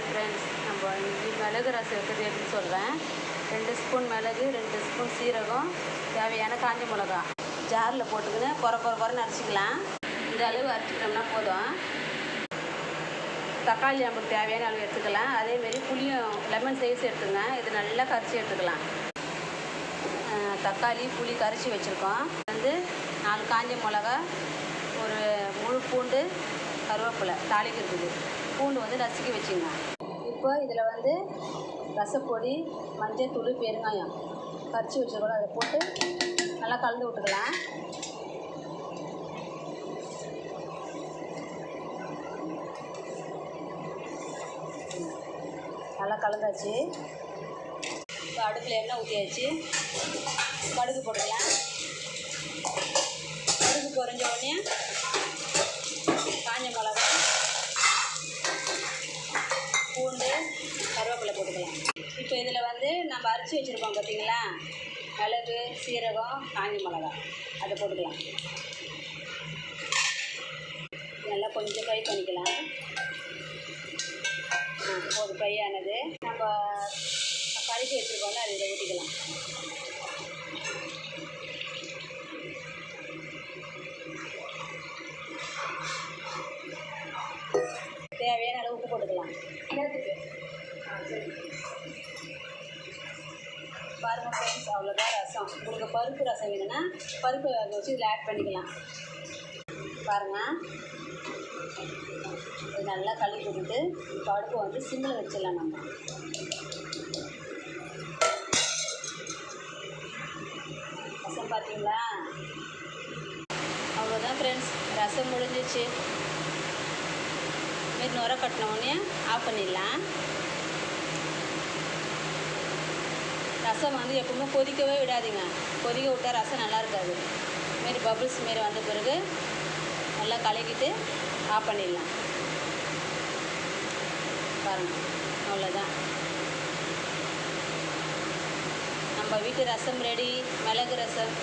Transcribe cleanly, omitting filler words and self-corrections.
Hi friends, நம்ம இன்றைக்கி மிளகு ரசம் வைக்கிறது எப்படின்னு சொல்கிறேன். 2 ஸ்பூன் மிளகு, 2 ஸ்பூன் சீரகம், தேவையான காஞ்ச மிளகா ஜாரில் போட்டுக்கின்னு குறைன்னு அரைச்சிக்கலாம். இந்த அளவு அரைச்சிக்கிட்டோம்னா போதும். தக்காளி நமக்கு தேவையான அளவு எடுத்துக்கலாம். அதேமாரி புளியும் லெமன் சைஸ் எடுத்துங்க. இது நல்லா கரைச்சி எடுத்துக்கலாம். தக்காளி புளி கரைச்சி வச்சுருக்கோம். 4 காஞ்ச மிளகா, ஒரு முழு பூண்டு, கருவேப்பிலை தாளிக்கிறதுக்கு, பூண்டு நசுக்கி வச்சுங்க. இப்போ இதில் ரசப்பொடி, மஞ்சள் தூள், பெருங்காயம் கரைச்சி வச்சுருக்கோம். அதை போட்டு நல்லா கலந்து விட்டுக்கலாம். நல்லா கலந்தாச்சு. இப்போ அடுப்பில் எண்ணெய் ஊற்றியாச்சு. கடுகு போட்டுக்கலாம். கடுகு பொரிஞ்ச உடனே காஞ்ச மிளகா, பூண்டு, கருவேப்பிலை போட்டுக்கலாம். இப்போ இதில் நம்ம அரைச்சி வச்சுருக்கோம் பார்த்தீங்களா, மிளகு, சீரகம், காஞ்ச மிளகா, அதை போட்டுக்கலாம். நல்லா கொஞ்சம் ஃப்ரை பண்ணிக்கலாம். ஒரு ஃப்ரை ஆனது நம்ம கரைச்சி வச்சுருக்கோம்ல, அதை இதை ஊற்றிக்கலாம். தேவையான அளவு உப்பு போட்டுக்கலாம். பாருங்கள் ஃப்ரெண்ட்ஸ், அவ்வளோதான் ரசம். உங்களுக்கு பருப்பு ரசம் வேணும்னா பருப்பு வச்சு இதில் ஆட் பண்ணிக்கலாம். பாருங்கள், இது நல்லா கழுவி போட்டுட்டு பருப்பு சிம்மில் வச்சிடலாம். நம்ம ரசம் பார்த்தீங்களா, அவ்வளோதான் ஃப்ரெண்ட்ஸ், ரசம் முடிஞ்சிச்சு. இதுமாரி நுர கட்டினோடனே ஆஃப் பண்ணிடலாம். ரசம் எப்பவுமே கொதிக்கவே விடாதீங்க. கொதிக்க விட்டால் ரசம் நல்லா இருக்காது. இதுமாரி பபுள்ஸ் மாரி வந்த பிறகு நல்லா கலக்கிட்டு ஆஃப் பண்ணிடலாம். பாருங்கள், அவ்வளோதான், நம்ம வீட்டு ரசம் ரெடி. மிளகு ரசம்.